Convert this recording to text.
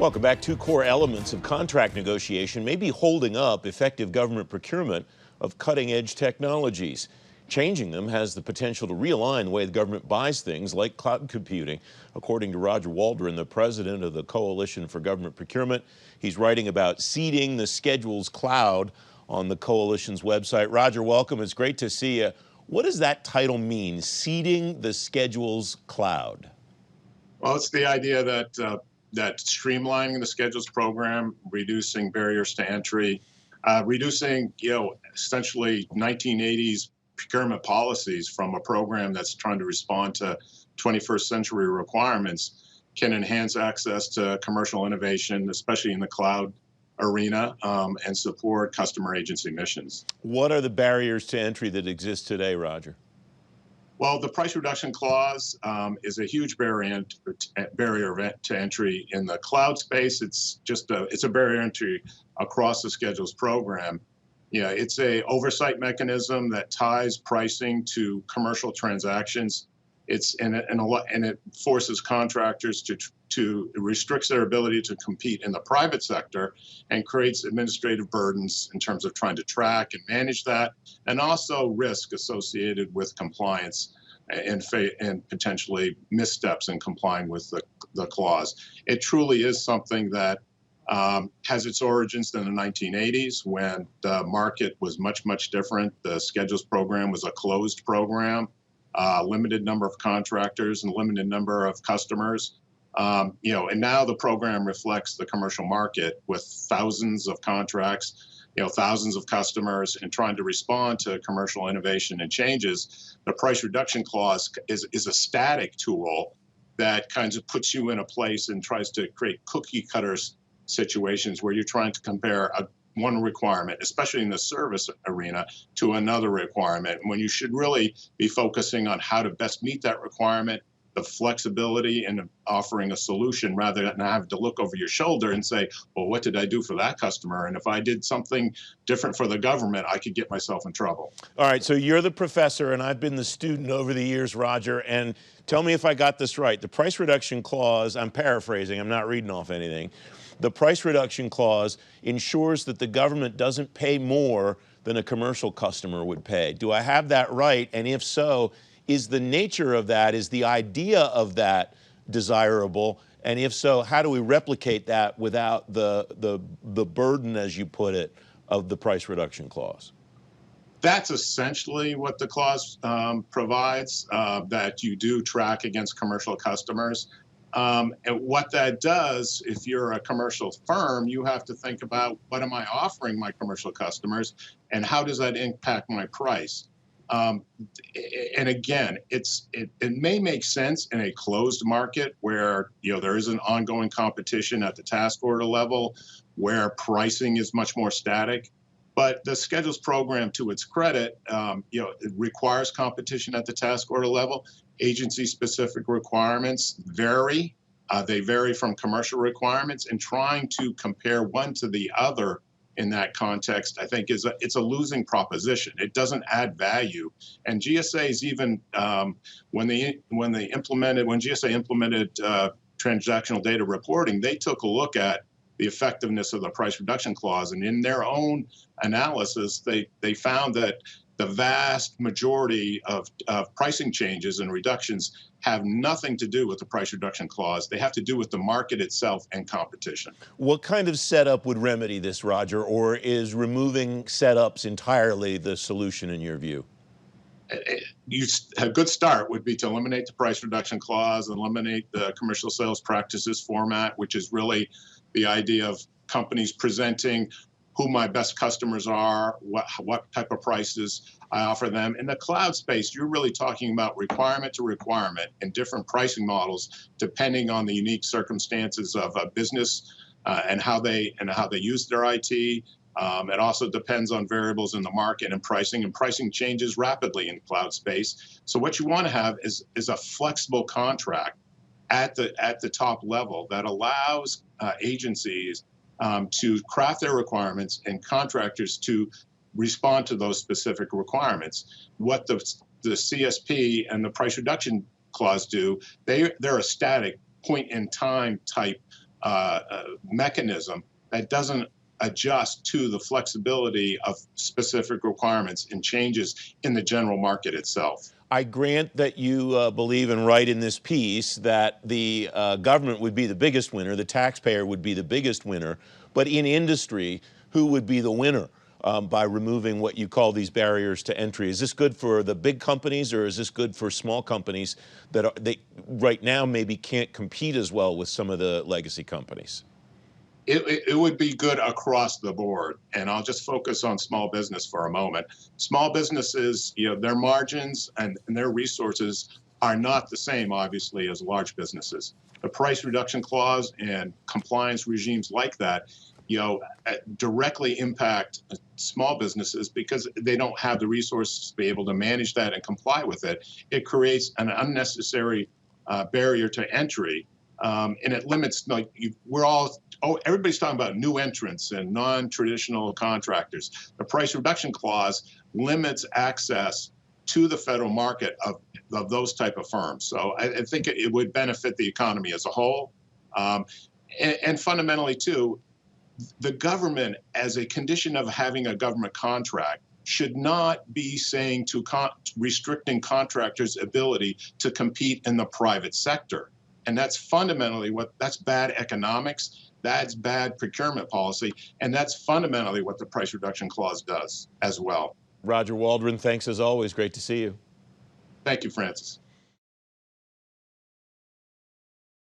Welcome back. Two core elements of contract negotiation may be holding up effective government procurement of cutting-edge technologies. Changing them has the potential to realign the way the government buys things like cloud computing. According to Roger Waldron, the president of the Coalition for Government Procurement, he's writing about seeding the schedules cloud on the coalition's website. Roger, welcome. It's great to see you. What does that title mean, seeding the schedules cloud? Well, it's the idea that streamlining the schedules program, reducing barriers to entry, reducing, essentially 1980s procurement policies from a program that's trying to respond to 21st century requirements can enhance access to commercial innovation, especially in the cloud arena, and support customer agency missions. What are the barriers to entry that exist today, Roger? Well, the price reduction clause is a huge barrier to entry in the cloud space. It's a barrier to entry across the schedules program. It's a oversight mechanism that ties pricing to commercial transactions. And it forces contractors to restricts their ability to compete in the private sector and creates administrative burdens in terms of trying to track and manage that, and also risk associated with compliance and potentially missteps in complying with the clause. It truly is something that has its origins in the 1980s when the market was much, much different. The schedules program was a closed program, limited number of contractors and limited number of customers. And now the program reflects the commercial market with thousands of contracts, thousands of customers, and trying to respond to commercial innovation and changes. The price reduction clause is a static tool that kind of puts you in a place and tries to create cookie cutters situations where you're trying to compare one requirement, especially in the service arena, to another requirement, when you should really be focusing on how to best meet that requirement, the flexibility and offering a solution rather than having to look over your shoulder and say, well, what did I do for that customer? And if I did something different for the government, I could get myself in trouble. All right, so you're the professor and I've been the student over the years, Roger, and tell me if I got this right. The price reduction clause, I'm paraphrasing, I'm not reading off anything. The price reduction clause ensures that the government doesn't pay more than a commercial customer would pay. Do I have that right? And if so, is the nature of that, is the idea of that desirable? And if so, how do we replicate that without the burden, as you put it, of the price reduction clause? That's essentially what the clause provides, that you do track against commercial customers. And what that does, if you're a commercial firm, you have to think about what am I offering my commercial customers and how does that impact my price? And again, it may make sense in a closed market where there is an ongoing competition at the task order level, where pricing is much more static. But the schedules program, to its credit, it requires competition at the task order level. Agency-specific requirements vary. They vary from commercial requirements, and trying to compare one to the other in that context, I think, it's a losing proposition. It doesn't add value. And GSA's even when GSA implemented transactional data reporting, they took a look at the effectiveness of the price reduction clause, and in their own analysis, they found that the vast majority of pricing changes and reductions have nothing to do with the price reduction clause. They have to do with the market itself and competition. What kind of setup would remedy this, Roger, or is removing setups entirely the solution in your view? A good start would be to eliminate the price reduction clause, eliminate the commercial sales practices format, which is really the idea of companies presenting who my best customers are, what type of prices I offer them. In the cloud space, you're really talking about requirement to requirement and different pricing models depending on the unique circumstances of a business and how they use their IT. It also depends on variables in the market and pricing changes rapidly in the cloud space. So what you want to have is a flexible contract at the top level that allows agencies to craft their requirements and contractors to respond to those specific requirements. What the CSP and the price reduction clause do, they're a static point in time type mechanism that doesn't adjust to the flexibility of specific requirements and changes in the general market itself. I grant that you believe and write in this piece that the government would be the biggest winner, the taxpayer would be the biggest winner, but in industry, who would be the winner by removing what you call these barriers to entry? Is this good for the big companies, or is this good for small companies that they right now maybe can't compete as well with some of the legacy companies? It would be good across the board. And I'll just focus on small business for a moment. Small businesses, their margins and their resources are not the same, obviously, as large businesses. The price reduction clause and compliance regimes like that, directly impact small businesses because they don't have the resources to be able to manage that and comply with it. It creates an unnecessary barrier to entry. And it limits, everybody's talking about new entrants and non-traditional contractors. The price reduction clause limits access to the federal market of those type of firms. So I think it would benefit the economy as a whole. And fundamentally, too, the government, as a condition of having a government contract, should not be saying restricting contractors' ability to compete in the private sector. And that's fundamentally that's bad economics, that's bad procurement policy, and that's fundamentally what the price reduction clause does as well. Roger Waldron, thanks as always. Great to see you. Thank you, Francis.